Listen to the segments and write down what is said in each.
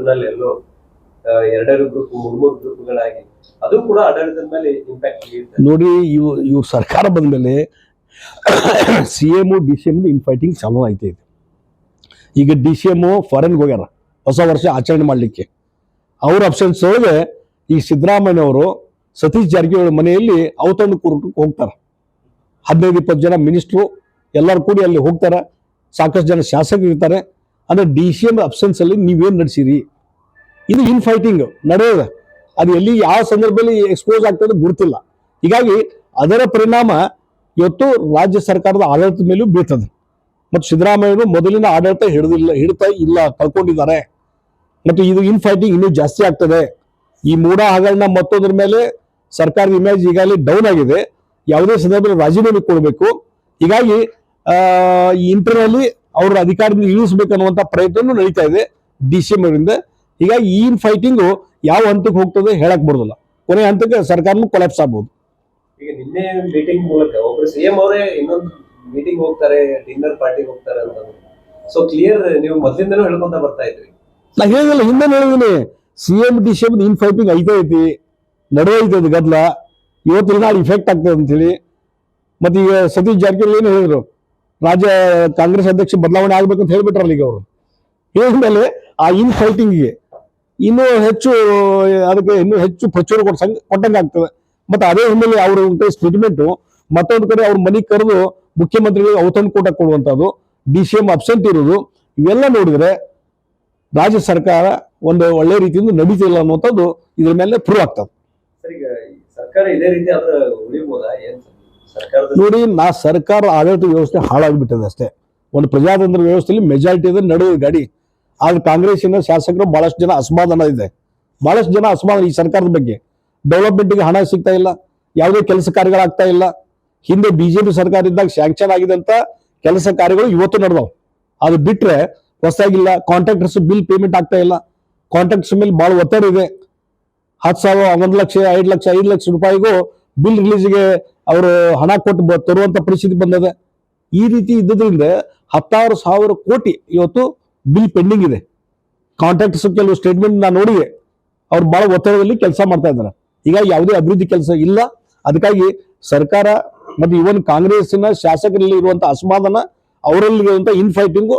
ಬೆಂಗಳೂರಿನಲ್ಲಿ ಎಲ್ಲೋ ಎರಡೆರಡು ಗ್ರೂಪ್ ಮೂರು ಗ್ರೂಪ್ಗಳಾಗಿ ಅದು ಕೂಡ ಆಡಳಿತದ ಮೇಲೆ ಇಂಪ್ಯಾಕ್ಟ್ ಬೀರುತ್ತೆ. ನೋಡಿ, ಇವು ಸರ್ಕಾರ ಬಂದ್ಮೇಲೆ CM DCM ಇನ್ಫೈಟಿಂಗ್ ಚಾಲೂ ಆಯ್ತು. ಈಗ DCM ಫಾರಿನ್ಗೆ ಹೋಗ್ಯಾರ ಹೊಸ ವರ್ಷ ಆಚರಣೆ ಮಾಡಲಿಕ್ಕೆ. ಅವ್ರ ಅಬ್ಸೆನ್ಸ್ ಒಳಗೆ ಈ ಸಿದ್ದರಾಮಯ್ಯನವರು ಸತೀಶ್ ಜಾರಕಿಹೊಳಿ ಮನೆಯಲ್ಲಿ ಔತಣ ಕೂಟಕ್ಕೆ ಹೋಗ್ತಾರೆ. 15-20 ಜನ ಮಿನಿಸ್ಟ್ರು ಎಲ್ಲರೂ ಕೂಡಿ ಅಲ್ಲಿ ಹೋಗ್ತಾರೆ. ಸಾಕಷ್ಟು ಜನ ಶಾಸಕರು ಇರ್ತಾರೆ. ಅಂದರೆ DCM ಅಬ್ಸೆನ್ಸ್ ಅಲ್ಲಿ ನೀವೇನು ನಡೆಸಿರಿ, ಇದು ಇನ್ಫೈಟಿಂಗ್ ನಡೆಯೋದು. ಅದು ಎಲ್ಲಿ ಯಾವ ಸಂದರ್ಭದಲ್ಲಿ ಎಕ್ಸ್ಪೋಸ್ ಆಗ್ತದೆ ಗೊತ್ತಿಲ್ಲ. ಹೀಗಾಗಿ ಅದರ ಪರಿಣಾಮ ಇವತ್ತು ರಾಜ್ಯ ಸರ್ಕಾರದ ಆಡಳಿತದ ಮೇಲೂ ಬೀಳ್ತದೆ. ಮತ್ತು ಸಿದ್ದರಾಮಯ್ಯರು ಮೊದಲಿನ ಆಡಳಿತ ಹಿಡ್ತಾ ಇಲ್ಲ, ಕಳ್ಕೊಂಡಿದ್ದಾರೆ. ಮತ್ತು ಇದು ಇನ್ಫೈಟಿಂಗ್ ಇನ್ನೂ ಜಾಸ್ತಿ ಆಗ್ತದೆ. ಈ ಮೂಡ ಹಗರಣ ಮತ್ತೊಂದ್ರ ಮೇಲೆ ಸರ್ಕಾರದ ಇಮೇಜ್ ಈಗಾಗಲೇ ಡೌನ್ ಆಗಿದೆ. ಯಾವುದೇ ಸಂದರ್ಭದಲ್ಲಿ ರಾಜೀನಾಮೆ ಕೊಡಬೇಕು. ಹೀಗಾಗಿ ಈ ಇಂಟರ್ನಲ್ಲಿ ಅವರ ಅಧಿಕಾರದಿಂದ ಇಳಿಸಬೇಕನ್ನುವಂಥ ಪ್ರಯತ್ನ ನಡೀತಾ ಇದೆ DCM ಅವರಿಂದ. ಹೀಗಾಗಿ ಈ ಫೈಟಿಂಗು ಯಾವ ಹಂತಕ್ಕೆ ಹೋಗ್ತದೆ ಹೇಳಕ್ ಬರೋದಿಲ್ಲ. ಕೊನೆ ಹಂತಕ್ಕೆ ಸರ್ಕಾರನೂ ಕೊಲ್ಯಾಪ್ಸ್ ಆಗ್ಬೋದು. ಈಗ ನಿನ್ನೆ ಮೀಟಿಂಗ್ ಮೂಲಕ ಒಬ್ರು CM ಅವರೇ ಇನ್ನೊಂದು ಮೀಟಿಂಗ್ ಹೋಗ್ತಾರೆ, ಡಿನ್ನರ್ ಪಾರ್ಟಿಗೆ ಹೋಗ್ತಾರೆ ಅಂತ. ಸೊ ಕ್ಲಿಯರ್, ನೀವು ಮೊದಲಿಂದನೂ ಹೇಳ್ಕೊಂತ ಬರ್ತಾ ಇದ್ರಿ. ನಾ ಹೇಳಿದಿಲ್ಲ, ಹಿಂದೆ ಹೇಳಿದೀನಿ. CM DCM ಫೈಟಿಂಗ್ ಐತಿ, ನಡೆಯೈತೆ ಅದು ಗದ್ದಲ. ಇವತ್ತು ನಾಳೆ ಇಫೆಕ್ಟ್ ಆಗ್ತದೆ ಅಂತೇಳಿ. ಮತ್ತೆ ಈಗ ಸತೀಶ್ ಜಾರಕಿಹೊಳಿ ಏನು ಹೇಳಿದ್ರು, ರಾಜ್ಯ ಕಾಂಗ್ರೆಸ್ ಅಧ್ಯಕ್ಷ ಬದಲಾವಣೆ ಆಗ್ಬೇಕಂತ ಹೇಳ್ಬಿಟ್ರಲ್ಲ ಈಗ ಅವರು. ಹೇಳಿದ್ಮೇಲೆ ಆ ಫೈಟಿಂಗ್ಗೆ ಇನ್ನೂ ಹೆಚ್ಚು ಪ್ರಚುರ ಕೊಟ್ಟಂಗೆ ಆಗ್ತದೆ. ಮತ್ತೆ ಅದೇ ಹಿನ್ನೆಲೆ ಅವ್ರ ಸ್ಟೇಟ್ಮೆಂಟು ಮತ್ತೊಂದು ಕಡೆ ಅವ್ರ ಮನೆಗೆ ಕರೆದು ಮುಖ್ಯಮಂತ್ರಿಗಳಿಗೆ ಔತಣ ಕೂಟ ಕೊಡುವಂಥದ್ದು, DCM ಅಬ್ಸೆಂಟ್ ಇರೋದು, ಇವೆಲ್ಲ ನೋಡಿದ್ರೆ ರಾಜ್ಯ ಸರ್ಕಾರ ಒಂದು ಒಳ್ಳೆ ರೀತಿಯಿಂದ ನಡೀತಿಲ್ಲ ಅನ್ನುವಂಥದ್ದು ಇದ್ರ ಮೇಲೆ ಪ್ರೂವ್ ಆಗ್ತದೆ. ಸರ್ಕಾರ ಇದೇ ರೀತಿ ಆದ್ರೆ ಉಳಿಬಹುದಾ? ನೋಡಿ, ಸರ್ಕಾರ ಆಡಳಿತ ವ್ಯವಸ್ಥೆ ಹಾಳಾಗ್ಬಿಟ್ಟದೆ ಅಷ್ಟೇ. ಒಂದು ಪ್ರಜಾತಂತ್ರ ವ್ಯವಸ್ಥೆಯಲ್ಲಿ ಮೆಜಾರಿಟಿ ಇದೆ ನಡೆಯುವ ಗಾಡಿ. ಆದ್ರೆ ಕಾಂಗ್ರೆಸ್ಸಿನ ಶಾಸಕರು ಬಹಳಷ್ಟು ಜನ ಅಸಮಾಧಾನ ಇದೆ. ಬಹಳಷ್ಟು ಜನ ಅಸಮಾಧಾನ ಈ ಸರ್ಕಾರದ ಬಗ್ಗೆ. ಡೆವಲಪ್ಮೆಂಟ್ಗೆ ಹಣ ಸಿಗ್ತಾ ಇಲ್ಲ, ಯಾವುದೇ ಕೆಲಸ ಕಾರ್ಯಗಳಾಗ್ತಾ ಇಲ್ಲ. ಹಿಂದೆ BJP ಸರ್ಕಾರ ಇದ್ದಾಗ ಸ್ಯಾಂಕ್ಷನ್ ಆಗಿದಂತ ಕೆಲಸ ಕಾರ್ಯಗಳು ಇವತ್ತು ನಡೆದವು. ಅದು ಬಿಟ್ರೆ ಹೊಸದಾಗಿಲ್ಲ. ಕಾಂಟ್ರಾಕ್ಟರ್ಸ್ ಬಿಲ್ ಪೇಮೆಂಟ್ ಆಗ್ತಾ ಇಲ್ಲ. ಕಾಂಟ್ರಾಕ್ಟರ್ಸ್ ಮೇಲೆ ಬಹಳ ಒತ್ತಡ ಇದೆ. 10,000, 1 ಲಕ್ಷ, 5 ಲಕ್ಷ, 5 ಲಕ್ಷ ರೂಪಾಯಿಗೂ ಬಿಲ್ ರಿಲೀಸ್ಗೆ ಅವರು ಹಣ ಕೊಟ್ಟು ತರುವಂತ ಪರಿಸ್ಥಿತಿ ಬಂದಿದೆ. ಈ ರೀತಿ ಇದ್ದದ್ರಿಂದ 16,000 ಕೋಟಿ ಇವತ್ತು ಬಿಲ್ ಪೆಂಡಿಂಗ್ ಇದೆ. ಕಾಂಟ್ರಾಕ್ಟರ್ಸ್ ಕೆಲವು ಸ್ಟೇಟ್ಮೆಂಟ್ ನಾನು ನೋಡಿದೆ, ಅವ್ರು ಬಹಳ ಒತ್ತಡದಲ್ಲಿ ಕೆಲಸ ಮಾಡ್ತಾ ಇದ್ದಾರೆ. ಹೀಗಾಗಿ ಯಾವುದೇ ಅಭಿವೃದ್ಧಿ ಕೆಲಸ ಇಲ್ಲ. ಅದಕ್ಕಾಗಿ ಸರ್ಕಾರ ಮತ್ತು ಇವನ್ ಕಾಂಗ್ರೆಸ್ಸಿನ ಶಾಸಕರಲ್ಲಿ ಇರುವಂತಹ ಅಸಮಾಧಾನ, ಅವರಲ್ಲಿ ಇರುವಂತಹ ಇನ್ಫೈಟಿಂಗು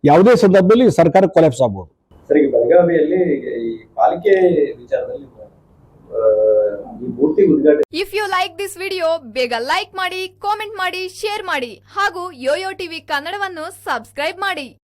ಯಾವುದೇ ಸಂದರ್ಭದಲ್ಲಿ ಸರ್ಕಾರ ಕೊಲ್ಯಾಪ್ಸ್ ಆಗಬಹುದು. ಸರಿ, ಬೆಳಗಾವಿಯಲ್ಲಿ ಈ ಪಾಲಿಕೆ ವಿಚಾರದಲ್ಲಿ ಈ ಮೂರ್ತಿ ಉದ್ಘಾಟನೆ. If you like this video, ಬೇಗ ಲೈಕ್ ಮಾಡಿ, ಕಾಮೆಂಟ್ ಮಾಡಿ, ಶೇರ್ ಮಾಡಿ ಹಾಗೂ ಯೋಯೋ ಟಿವಿ ಕನ್ನಡವನ್ನು ಸಬ್ಸ್ಕ್ರೈಬ್ ಮಾಡಿ.